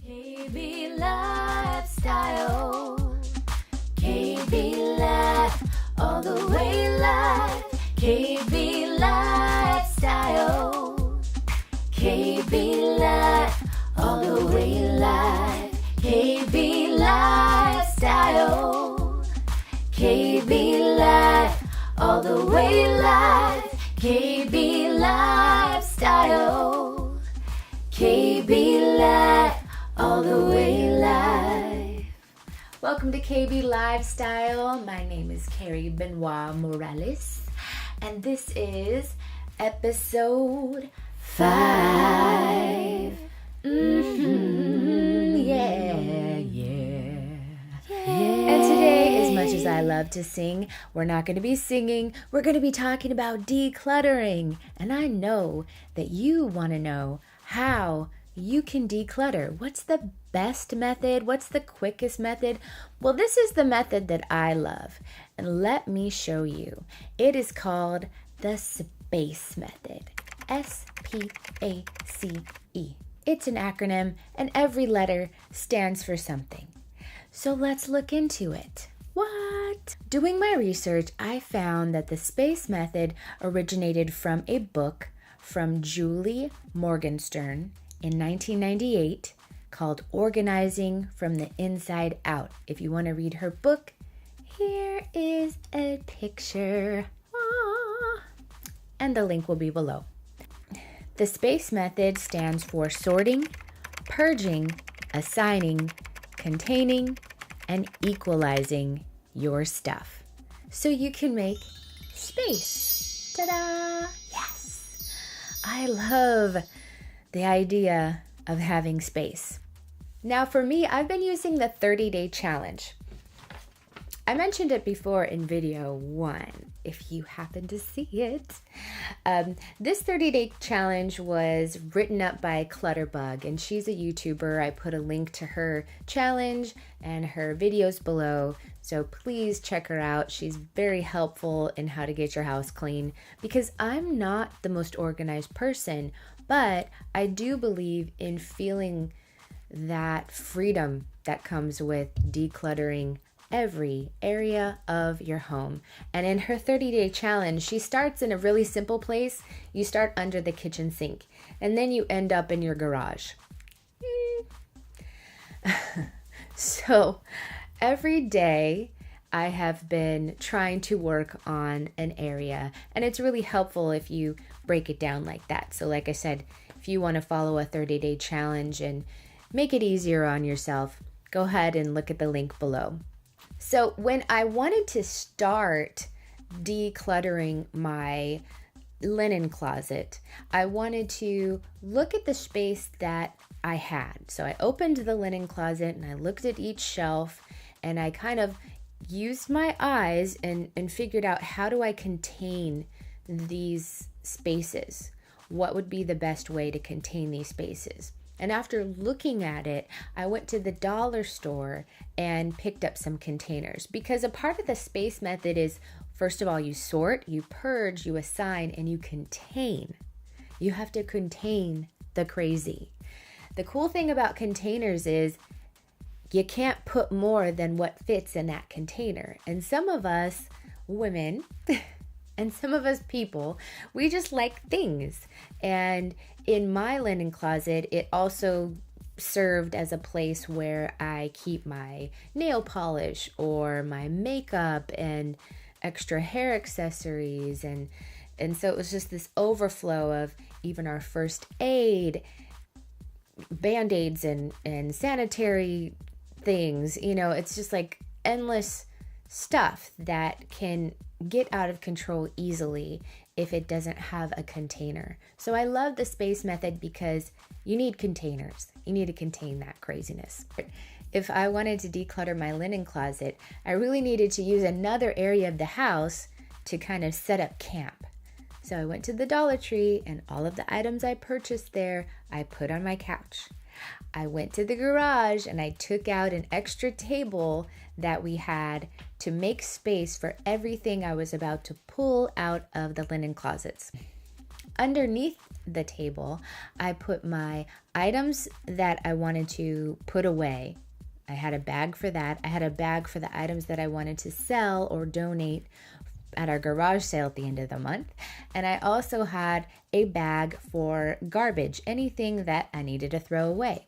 kbLIVEstyle. kbLIVE, all the way live. kbLIVEstyle. kbLIVE, all the way live. kbLIVEstyle. kbLIVE, all the way live. kbLIVEstyle. kbLIVE, all the way live. Welcome to kbLIVEstyle. My name is Karrie Benoit-Morales, and this is episode 5. And today, as much as I love to sing, we're not going to be singing. We're going to be talking about decluttering. And I know that you want to know how you can declutter. What's the best method? What's the quickest method? Well, this is the method that I love. And let me show you. It is called the S.P.A.C.E. method. S.P.A.C.E. It's an acronym, and every letter stands for something. So let's look into it. What? Doing my research, I found that the S.P.A.C.E. method originated from a book from Julie Morgenstern in 1998 called Organizing from the Inside Out. If you want to read her book, here is a picture. And the link will be below. The S.P.A.C.E. method stands for sorting, purging, assigning, containing, and equalizing your stuff so you can make space. Ta-da! Yes! I love the idea of having space. Now for me, I've been using the 30-day challenge. I mentioned it before in video 1, if you happen to see it. This 30-day challenge was written up by Clutterbug, and she's a YouTuber. I put a link to her challenge and her videos below, so please check her out. She's very helpful in how to get your house clean, because I'm not the most organized person, but I do believe in feeling that freedom that comes with decluttering every area of your home. And in her 30-day challenge, she starts in a really simple place. You start under the kitchen sink, and then you end up in your garage. So every day I have been trying to work on an area, and it's really helpful if you break it down like that. So like I said, if you want to follow a 30-day challenge and make it easier on yourself, go ahead and look at the link below. So when I wanted to start decluttering my linen closet, I wanted to look at the space that I had. So I opened the linen closet and I looked at each shelf, and I kind of used my eyes and figured out, how do I contain these spaces? What would be the best way to contain these spaces? And after looking at it, I went to the dollar store and picked up some containers, because a part of the S.P.A.C.E. method is, first of all, you sort, you purge, you assign, and you contain. You have to contain the crazy. The cool thing about containers is you can't put more than what fits in that container. And some of us women and some of us people, we just like things. And in my linen closet, it also served as a place where I keep my nail polish or my makeup and extra hair accessories. And so it was just this overflow of even our first aid, Band-Aids and sanitary things. You know, it's just like endless stuff that can get out of control easily if it doesn't have a container. So I love the S.P.A.C.E. method because you need containers. You need to contain that craziness. If I wanted to declutter my linen closet, I really needed to use another area of the house to kind of set up camp. So I went to the Dollar Tree, and all of the items I purchased there, I put on my couch. I went to the garage and I took out an extra table that we had to make space for everything I was about to pull out of the linen closets. Underneath the table, I put my items that I wanted to put away. I had a bag for that. I had a bag for the items that I wanted to sell or donate at our garage sale at the end of the month. And I also had a bag for garbage, anything that I needed to throw away.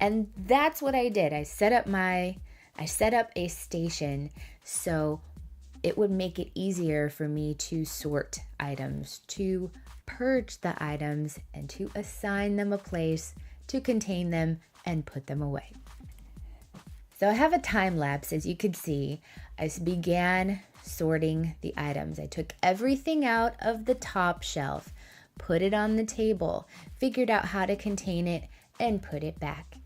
And that's what I did. I set up a station so it would make it easier for me to sort items, to purge the items, and to assign them a place to contain them and put them away. So I have a time lapse, as you can see. I began sorting the items. I took everything out of the top shelf, put it on the table, figured out how to contain it, and put it back.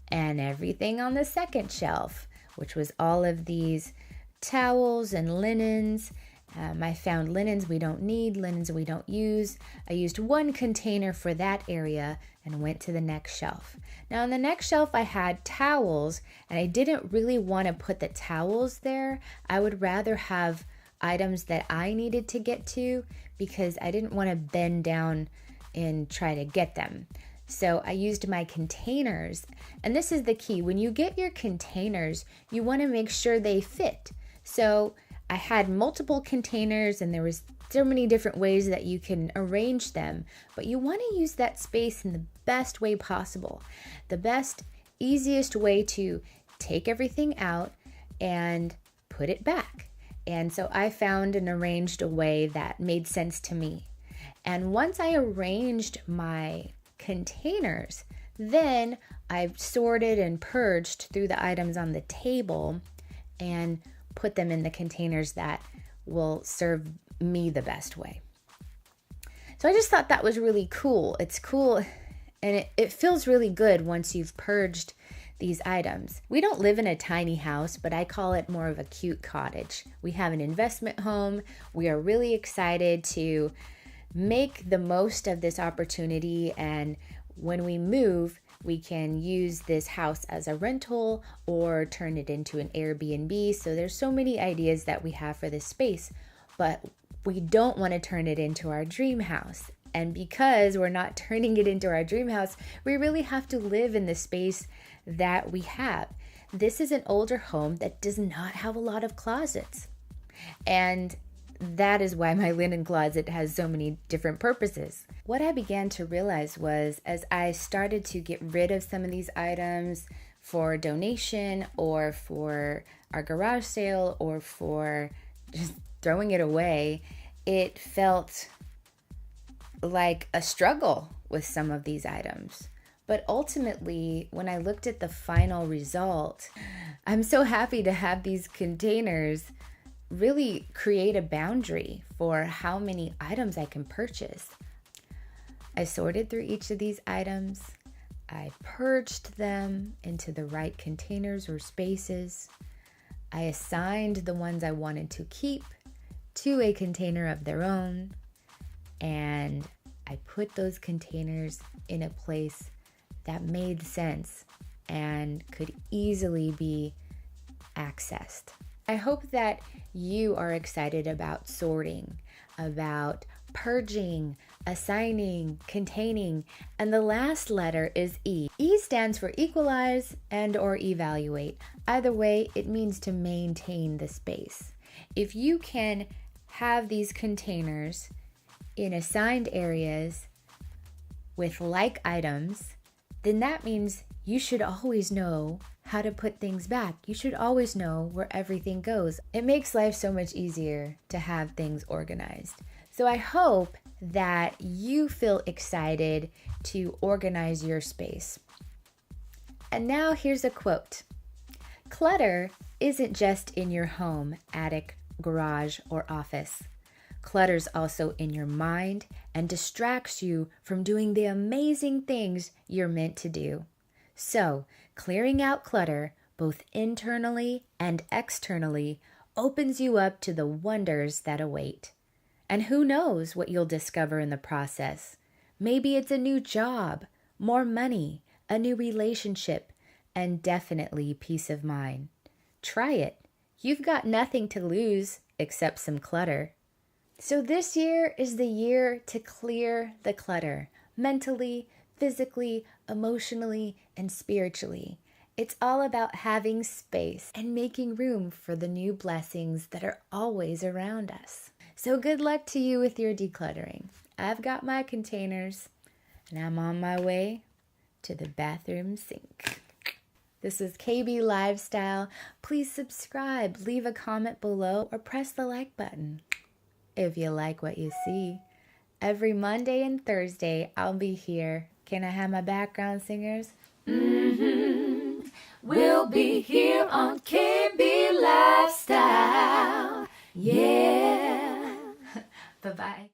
And everything on the second shelf, which was all of these towels and linens. I found linens we don't need, linens we don't use. I used one container for that area and went to the next shelf. Now on the next shelf I had towels, and I didn't really want to put the towels there. I would rather have items that I needed to get to because I didn't want to bend down and try to get them. So I used my containers, and this is the key. When you get your containers, you want to make sure they fit. So I had multiple containers, and there was so many different ways that you can arrange them, but you want to use that space in the best way possible. The best, easiest way to take everything out and put it back. And so I found and arranged a way that made sense to me. And once I arranged my containers, then I sorted and purged through the items on the table and put them in the containers that will serve me the best way. So I just thought that was really cool. It's cool, and it feels really good once you've purged these items. We don't live in a tiny house, but I call it more of a cute cottage. We have an investment home. We are really excited to make the most of this opportunity, and when we move, we can use this house as a rental or turn it into an Airbnb. So there's so many ideas that we have for this space, but we don't want to turn it into our dream house. And because we're not turning it into our dream house, we really have to live in the space that we have. This is an older home that does not have a lot of closets. And that is why my linen closet has so many different purposes. What I began to realize was, as I started to get rid of some of these items for donation or for our garage sale or for just throwing it away, it felt like a struggle with some of these items. But ultimately, when I looked at the final result, I'm so happy to have these containers really create a boundary for how many items I can purchase. I sorted through each of these items. I purged them into the right containers or spaces. I assigned the ones I wanted to keep to a container of their own. And I put those containers in a place that made sense and could easily be accessed. I hope that you are excited about sorting, about purging, assigning, containing, and the last letter is E. E stands for equalize and or evaluate. Either way, it means to maintain the space. If you can have these containers in assigned areas with like items, then that means you should always know how to put things back. You should always know where everything goes. It makes life so much easier to have things organized. So I hope that you feel excited to organize your space. And now here's a quote. Clutter isn't just in your home, attic, garage, or office. Clutter's also in your mind and distracts you from doing the amazing things you're meant to do. So, clearing out clutter, both internally and externally, opens you up to the wonders that await. And who knows what you'll discover in the process? Maybe it's a new job, more money, a new relationship, and definitely peace of mind. Try it. You've got nothing to lose except some clutter. So this year is the year to clear the clutter, mentally, physically, emotionally, and spiritually. It's all about having space and making room for the new blessings that are always around us. So good luck to you with your decluttering. I've got my containers, and I'm on my way to the bathroom sink. This is kbLIVEstyle. Please subscribe, leave a comment below, or press the like button if you like what you see. Every Monday and Thursday, I'll be here. Can I have my background singers? We'll be here on kbLIVEstyle. Yeah. Bye-bye.